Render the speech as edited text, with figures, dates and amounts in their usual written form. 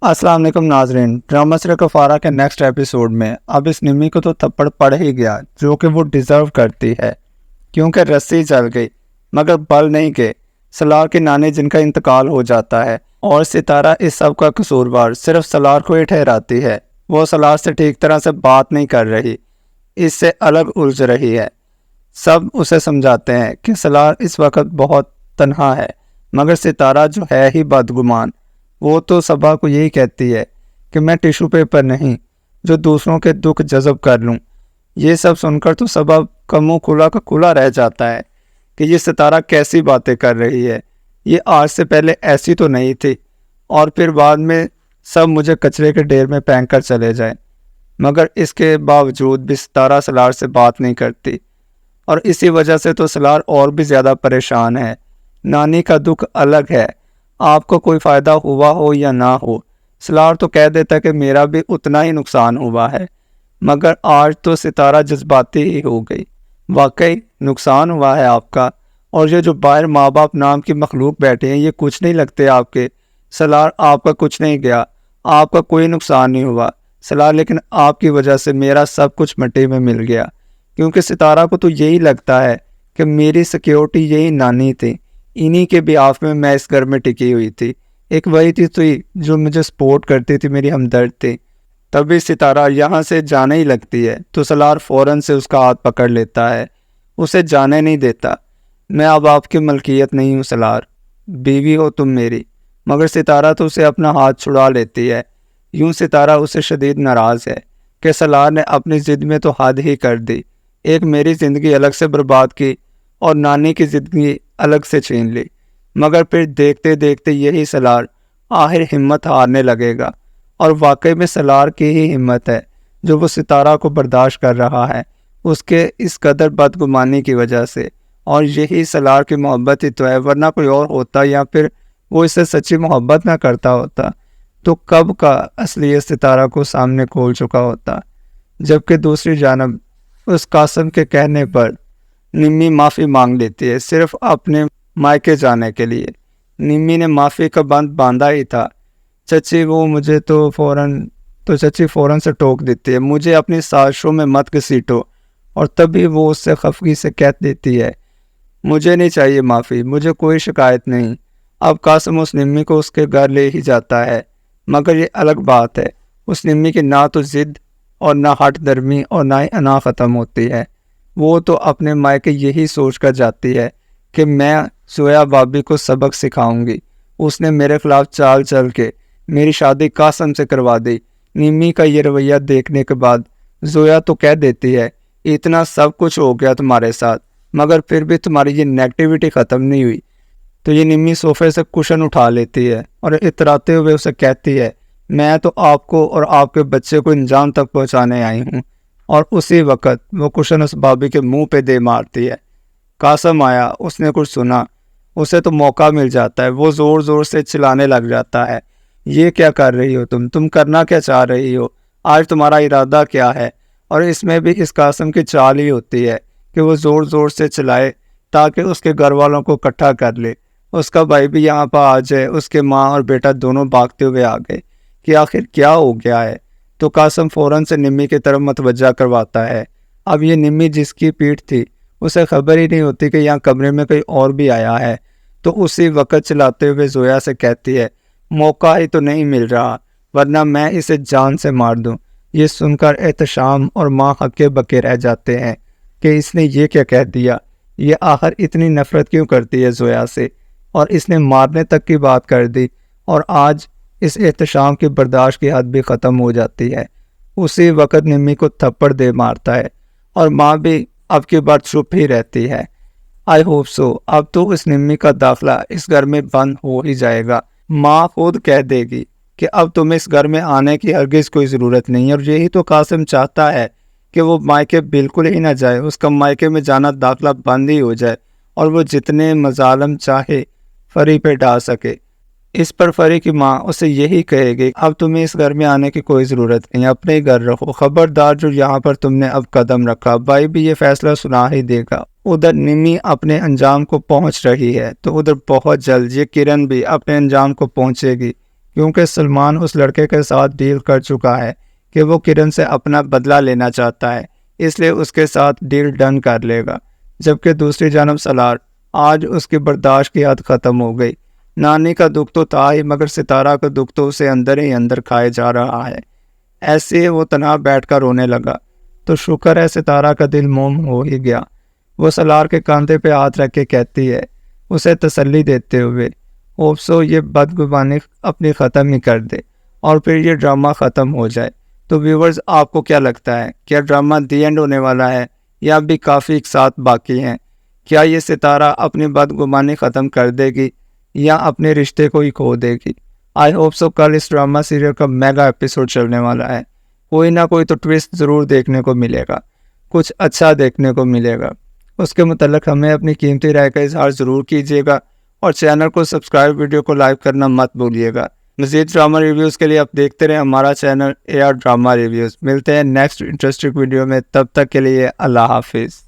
السلام علیکم ناظرین، ڈرامہ سر کفارہ کے نیکسٹ ایپیسوڈ میں اب اس نمی کو تو تھپڑ پڑ ہی گیا جو کہ وہ ڈیزرو کرتی ہے، کیونکہ رسی چل گئی مگر بل نہیں گئے۔ سلار کی نانی جن کا انتقال ہو جاتا ہے اور ستارہ اس سب کا قصوروار صرف سلار کو ہی ٹھہراتی ہے۔ وہ سلار سے ٹھیک طرح سے بات نہیں کر رہی، اس سے الگ الجھ رہی ہے۔ سب اسے سمجھاتے ہیں کہ سلار اس وقت بہت تنہا ہے، مگر ستارہ جو ہے ہی بدگمان، وہ تو صبا کو یہی کہتی ہے کہ میں ٹیشو پیپر نہیں جو دوسروں کے دکھ جذب کر لوں۔ یہ سب سن کر تو صبا کا منہ کھلا کا کھلا رہ جاتا ہے کہ یہ ستارہ کیسی باتیں کر رہی ہے، یہ آج سے پہلے ایسی تو نہیں تھی، اور پھر بعد میں سب مجھے کچرے کے ڈھیر میں پھینک کر چلے جائیں۔ مگر اس کے باوجود بھی ستارہ سلار سے بات نہیں کرتی، اور اسی وجہ سے تو سلار اور بھی زیادہ پریشان ہے۔ نانی کا دکھ الگ ہے، آپ کو کوئی فائدہ ہوا ہو یا نہ ہو، سلار تو کہہ دیتا کہ میرا بھی اتنا ہی نقصان ہوا ہے، مگر آج تو ستارہ جذباتی ہی ہو گئی۔ واقعی نقصان ہوا ہے آپ کا، اور یہ جو باہر ماں باپ نام کی مخلوق بیٹھے ہیں یہ کچھ نہیں لگتے آپ کے۔ سلار آپ کا کچھ نہیں گیا، آپ کا کوئی نقصان نہیں ہوا سلار، لیکن آپ کی وجہ سے میرا سب کچھ مٹی میں مل گیا، کیونکہ ستارہ کو تو یہی لگتا ہے کہ میری سیکیورٹی یہی نانی تھی، انہی کے بیاف میں میں اس گھر میں ٹکی ہوئی تھی، ایک وہی تھی جو مجھے سپورٹ کرتی تھی، میری ہمدرد تھی۔ تبھی ستارہ یہاں سے جانے ہی لگتی ہے تو سلار فوراً سے اس کا ہاتھ پکڑ لیتا ہے، اسے جانے نہیں دیتا۔ میں اب آپ کی ملکیت نہیں ہوں سلار، بیوی ہو تم میری، مگر ستارہ تو اسے اپنا ہاتھ چھڑا لیتی ہے۔ یوں ستارہ اسے شدید ناراض ہے کہ سلار نے اپنی ضد میں تو حد ہی کر دی، ایک میری زندگی الگ سے برباد کی اور نانی کی زندگی الگ سے چھین لی۔ مگر پھر دیکھتے دیکھتے یہی سلار آخر ہمت ہارنے لگے گا، اور واقعی میں سلار کی ہی ہمت ہے جو وہ ستارہ کو برداشت کر رہا ہے اس کے اس قدر بدگمانی کی وجہ سے، اور یہی سلار کی محبت ہی تو ہے، ورنہ کوئی اور ہوتا یا پھر وہ اس سے سچی محبت نہ کرتا ہوتا تو کب کا اصلیت ستارہ کو سامنے کھول چکا ہوتا۔ جبکہ دوسری جانب اس قاسم کے کہنے پر نمی معافی مانگ لیتی ہے، صرف اپنے مائکے جانے کے لیے۔ نمی نے معافی کا بند باندھا ہی تھا، چچی چچی فوراً سے ٹوک دیتی ہے، مجھے اپنی سازشوں میں مت گھسیٹو، اور تبھی وہ اس سے خفگی سے کہہ دیتی ہے، مجھے نہیں چاہیے معافی، مجھے کوئی شکایت نہیں۔ اب قاسم اس نمی کو اس کے گھر لے ہی جاتا ہے، مگر یہ الگ بات ہے، اس نمی کی نہ تو ضد اور نہ ہٹ درمی اور نہ ہی انا ختم ہوتی ہے۔ وہ تو اپنے مائکے یہی سوچ کر جاتی ہے کہ میں زویا بابی کو سبق سکھاؤں گی، اس نے میرے خلاف چال چل کے میری شادی قاسم سے کروا دی۔ نمی کا یہ رویہ دیکھنے کے بعد زویا تو کہہ دیتی ہے، اتنا سب کچھ ہو گیا تمہارے ساتھ، مگر پھر بھی تمہاری یہ نیگیٹیوٹی ختم نہیں ہوئی۔ تو یہ نمی صوفے سے کشن اٹھا لیتی ہے اور اتراتے ہوئے اسے کہتی ہے، میں تو آپ کو اور آپ کے بچے کو انجام تک پہنچانے آئی ہوں، اور اسی وقت وہ کشن اس بابی کے منہ پہ دے مارتی ہے۔ قاسم آیا، اس نے کچھ سنا، اسے تو موقع مل جاتا ہے، وہ زور زور سے چلانے لگ جاتا ہے، یہ کیا کر رہی ہو تم کرنا کیا چاہ رہی ہو، آج تمہارا ارادہ کیا ہے؟ اور اس میں بھی اس قاسم کی چال ہی ہوتی ہے کہ وہ زور زور سے چلائے تاکہ اس کے گھر والوں کو اکٹھا کر لے، اس کا بھائی بھی یہاں پر آ جائے۔ اس کے ماں اور بیٹا دونوں بھاگتے ہوئے آ گئے کہ آخر کیا ہو گیا ہے، تو قاسم فوراً سے نمی کی طرف متوجہ کرواتا ہے۔ اب یہ نمی جس کی پیٹھ تھی اسے خبر ہی نہیں ہوتی کہ یہاں کمرے میں کوئی اور بھی آیا ہے، تو اسی وقت چلاتے ہوئے زویا سے کہتی ہے، موقع ہی تو نہیں مل رہا، ورنہ میں اسے جان سے مار دوں۔ یہ سن کر احتشام اور ماں ہکے بکے رہ جاتے ہیں کہ اس نے یہ کیا کہہ دیا، یہ آخر اتنی نفرت کیوں کرتی ہے زویا سے، اور اس نے مارنے تک کی بات کر دی، اور آج اس احتشام کی برداشت کی حد بھی ختم ہو جاتی ہے۔ اسی وقت نمی کو تھپڑ دے مارتا ہے، اور ماں بھی اب کی بار چپ ہی رہتی ہے۔ آئی ہوپ سو اب تو اس نمی کا داخلہ اس گھر میں بند ہو ہی جائے گا، ماں خود کہہ دے گی کہ اب تمہیں اس گھر میں آنے کی ہرگز کوئی ضرورت نہیں ہے، اور یہی تو قاسم چاہتا ہے کہ وہ مائکے بالکل ہی نہ جائے، اس کا مائکے میں جانا داخلہ بند ہی ہو جائے، اور وہ جتنے مظالم چاہے فری پہ ڈال سکے۔ اس پر فری کی ماں اسے یہی کہے گی، اب تمہیں اس گھر میں آنے کی کوئی ضرورت نہیں، اپنے ہی گھر رہو، خبردار جو یہاں پر تم نے اب قدم رکھا۔ بھائی بھی یہ فیصلہ سنا ہی دے گا۔ ادھر نمی اپنے انجام کو پہنچ رہی ہے تو ادھر بہت جلد یہ کرن بھی اپنے انجام کو پہنچے گی، کیونکہ سلمان اس لڑکے کے ساتھ ڈیل کر چکا ہے کہ وہ کرن سے اپنا بدلہ لینا چاہتا ہے، اس لیے اس کے ساتھ ڈیل ڈن کر لے گا۔ جبکہ دوسری جانب سالار، آج اس کی برداشت کی حد ختم ہو گئی۔ نانی کا دکھ تو تھا ہی، مگر ستارہ کا دکھ تو اسے اندر ہی اندر کھائے جا رہا ہے۔ ایسے ہی وہ تنہا بیٹھ کر رونے لگا تو شکر ہے ستارہ کا دل موم ہو ہی گیا۔ وہ سالار کے کاندھے پہ ہاتھ رکھ کے کہتی ہے، اسے تسلی دیتے ہوئے، ہوپسو یہ بدگمانی اپنی ختم ہی کر دے اور پھر یہ ڈرامہ ختم ہو جائے۔ تو ویورز، آپ کو کیا لگتا ہے؟ کیا ڈرامہ دی اینڈ ہونے والا ہے یا اب بھی کافی ایک ساتھ باقی ہیں؟ کیا یہ ستارہ اپنی بدگمانی ختم کر دے گی یا اپنے رشتے کو ہی کھو دے گی؟ آئی ہوپ سو کل اس ڈرامہ سیریل کا میگا ایپیسوڈ چلنے والا ہے۔ کوئی نہ کوئی تو ٹویسٹ ضرور دیکھنے کو ملے گا، کچھ اچھا دیکھنے کو ملے گا۔ اس کے متعلق ہمیں اپنی قیمتی رائے کا اظہار ضرور کیجیے گا اور چینل کو سبسکرائب، ویڈیو کو لائک کرنا مت بھولیے گا۔ مزید ڈرامہ ریویوز کے لیے آپ دیکھتے رہیں ہمارا چینل AR ڈرامہ ریویوز۔ ملتے ہیں نیکسٹ انٹرسٹنگ ویڈیو میں، تب تک کے لیے اللہ حافظ۔